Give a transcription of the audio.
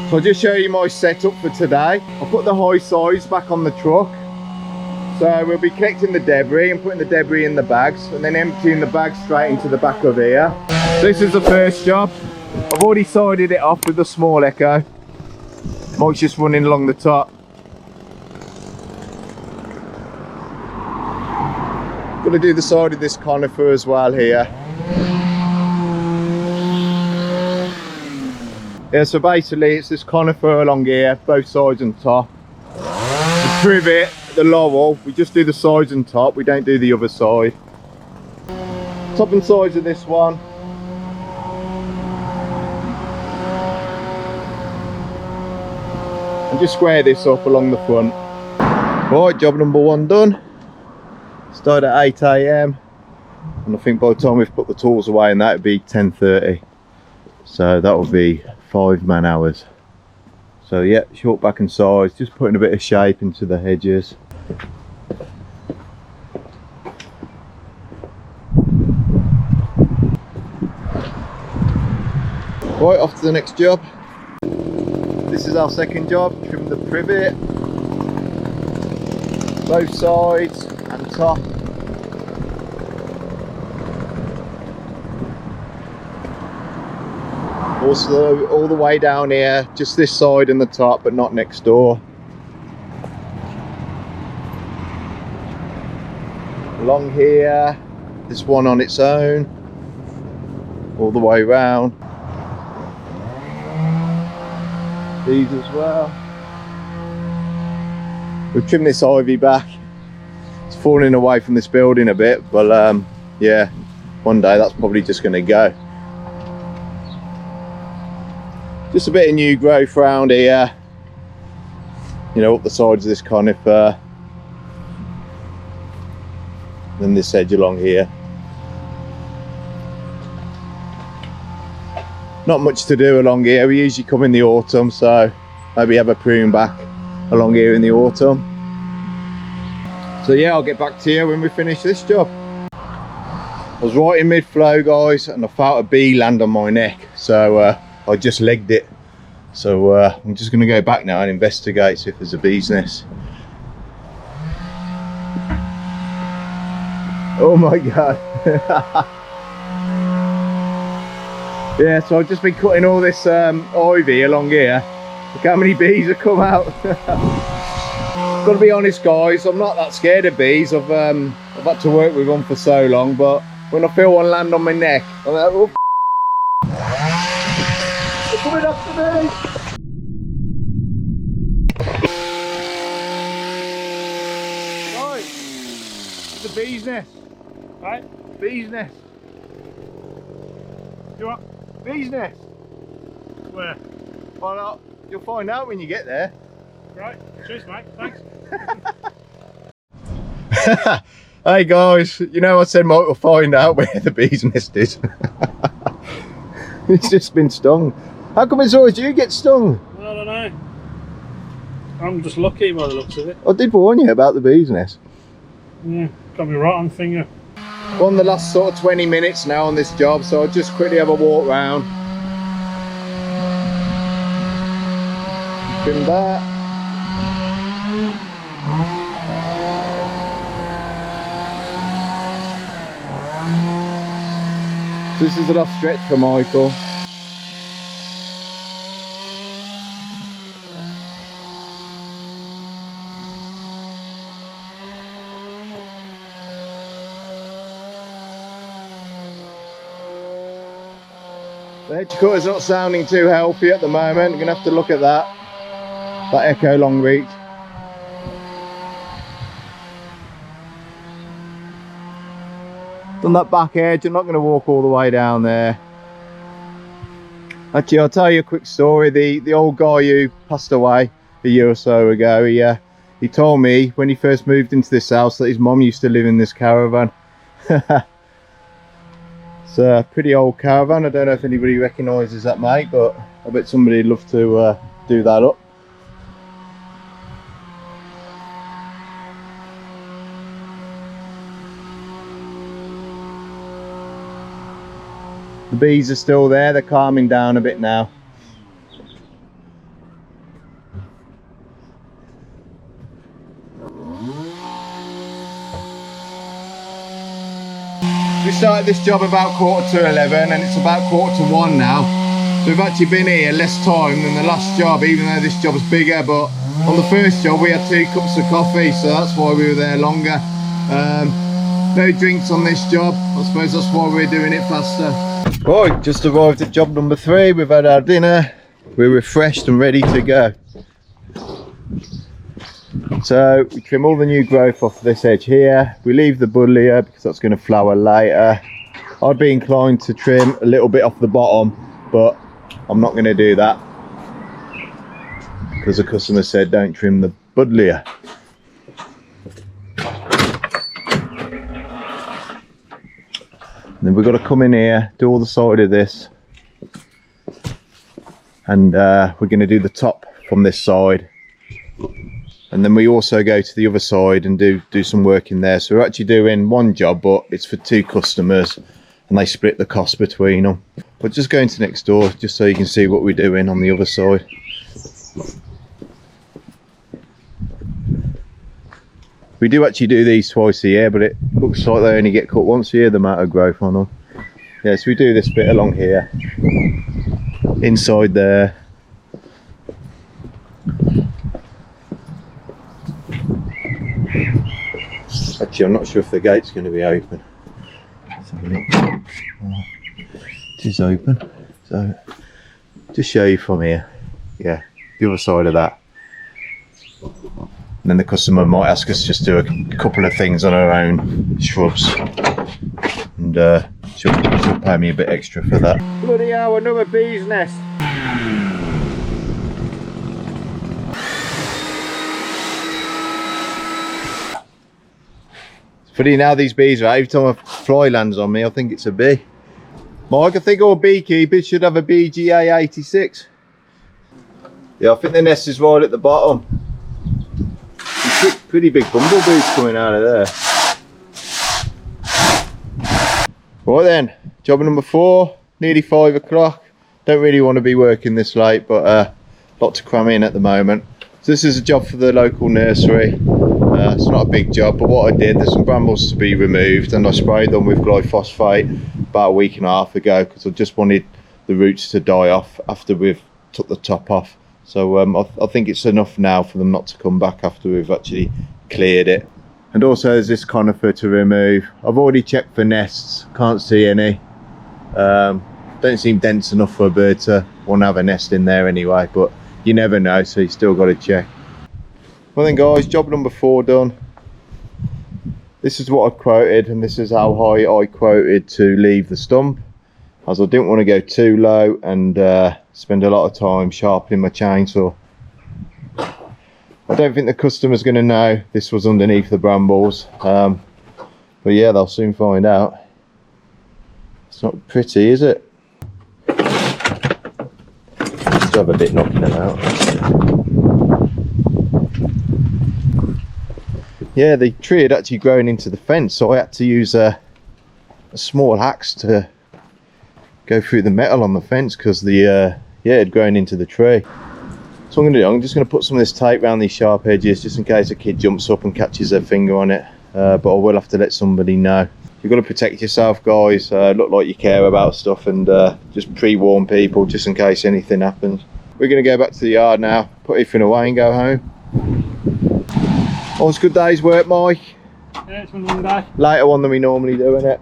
So I'll just show you my setup for today. I'll put the high sides back on the truck. So we'll be collecting the debris and putting the debris in the bags and then emptying the bags straight into the back of here. This is the first job. I've already sided it off with the small echo. Mike's just running along the top. Got to do the side of this conifer as well here. Yeah, so basically it's this conifer along here, both sides and top. The trivet, the laurel, we just do the sides and top, we don't do the other side. Top and sides of this one. And just square this up along the front. Right, job number 1 done. Started at 8 AM and I think by the time we've put the tools away and that would be 10:30. So that will be 5 man hours. So yeah, short back and sides, just putting a bit of shape into the hedges. Right, off to the next job. This is our second job, trim the privet, both sides and top. Also all the way down here, just this side and the top, but not next door. Along here, this one on its own, all the way round. These as well. We've trimmed this ivy back. It's falling away from this building a bit, but yeah, one day that's probably just going to go. Just a bit of new growth around here, you know, up the sides of this conifer, then this edge along here. Not much to do along here. We usually come in the autumn, so maybe have a prune back along here in the autumn. So yeah, I'll get back to you when we finish this job. I was right in mid-flow, guys, and I felt a bee land on my neck, so I just legged it. So I'm just going to go back now and investigate, see if there's a bee's nest. Oh my god. Yeah, so I've just been cutting all this ivy along here. Look how many bees have come out. Got to be honest, guys, I'm not that scared of bees. I've had to work with them for so long, but when I feel one land on my neck, I'm like, oh, they're coming after me. Right, it's a bee's nest. Right? Bee's nest. You what? Bee's nest. Where? Find out. You'll find out when you get there. Right. Cheers, mate. Thanks. Hey guys, you know I said Mike will find out where the bee's nest is. It's just been stung. How come it's always you get stung? I don't know. I'm just lucky by the looks of it. I did warn you about the bee's nest. Yeah, got me right on finger. We're on the last sort of 20 minutes now on this job, so I'll just quickly have a walk round. Trim that. So this is a rough stretch for Michael. The hedge cutter's not sounding too healthy at the moment. I'm going to have to look at that echo long reach. Done that back edge. I'm not going to walk all the way down there. Actually, I'll tell you a quick story. The old guy who passed away a year or so ago, he told me when he first moved into this house that his mum used to live in this caravan. It's a pretty old caravan. I don't know if anybody recognises that, mate, but I bet somebody'd love to do that up. The bees are still there. They're calming down a bit now. we started this job about 11:15 and it's about 1:45 now. So we've actually been here less time than the last job, even though this job's bigger. But on the first job we had 2 cups of coffee, so that's why we were there longer. No drinks on this job. I suppose that's why we're doing it faster. Right, just arrived at job number 3. We've had our dinner. We're refreshed and ready to go. So we trim all the new growth off this edge here. We leave the buddleia because that's going to flower later. I'd be inclined to trim a little bit off the bottom, but I'm not going to do that because the customer said don't trim the buddleia. Then we've got to come in here, do all the side of this, and we're going to do the top from this side, and then we also go to the other side and do some work in there. So we're actually doing one job, but it's for 2 customers and they split the cost between them. But just going to next door just so you can see what we're doing on the other side. We do actually do these twice a year, but it looks like they only get cut once a year, the amount of growth on them. Yeah, so we do this bit along here, inside there. Actually, I'm not sure if the gate's going to be open. Let's have a look. It is open. So, just show you from here. Yeah, the other side of that. And then the customer might ask us just to do a couple of things on our own shrubs, and she'll pay me a bit extra for that. Bloody hell, another bee's nest. It's funny now, these bees are, every time a fly lands on me I think it's a bee. Mike, I think all beekeepers should have a BGA 86. Yeah, I think the nest is right at the bottom. Pretty big bumblebees coming out of there. Right then, job number 4, nearly 5 o'clock. Don't really want to be working this late, but a lot to cram in at the moment. So this is a job for the local nursery. It's not a big job, but what I did, there's some brambles to be removed and I sprayed them with glyphosate about a week and a half ago because I just wanted the roots to die off after we've took the top off. So I think it's enough now for them not to come back after we've actually cleared it. And also there's this conifer to remove. I've already checked for nests, can't see any. Don't seem dense enough for a bird to want to have a nest in there anyway, but you never know, so you still got to check. Well then guys, job number 4 done. This is what I quoted, and this is how high I quoted to leave the stump, as I didn't want to go too low and spend a lot of time sharpening my chainsaw. I don't think the customer's going to know this was underneath the brambles, but yeah, they'll soon find out. It's not pretty, is it? Still have a bit knocking it out. Yeah, the tree had actually grown into the fence, so I had to use a small axe to go through the metal on the fence because the yeah, it had grown into the tree. So I'm just going to put some of this tape around these sharp edges just in case a kid jumps up and catches their finger on it, but I will have to let somebody know. You've got to protect yourself, guys. Look like you care about stuff, and just pre-warn people just in case anything happens. We're going to go back to the yard now, put everything away and go home. Oh, it's a good day's work, Mike. Yeah, it's been a long day. Later one than we normally do, isn't it?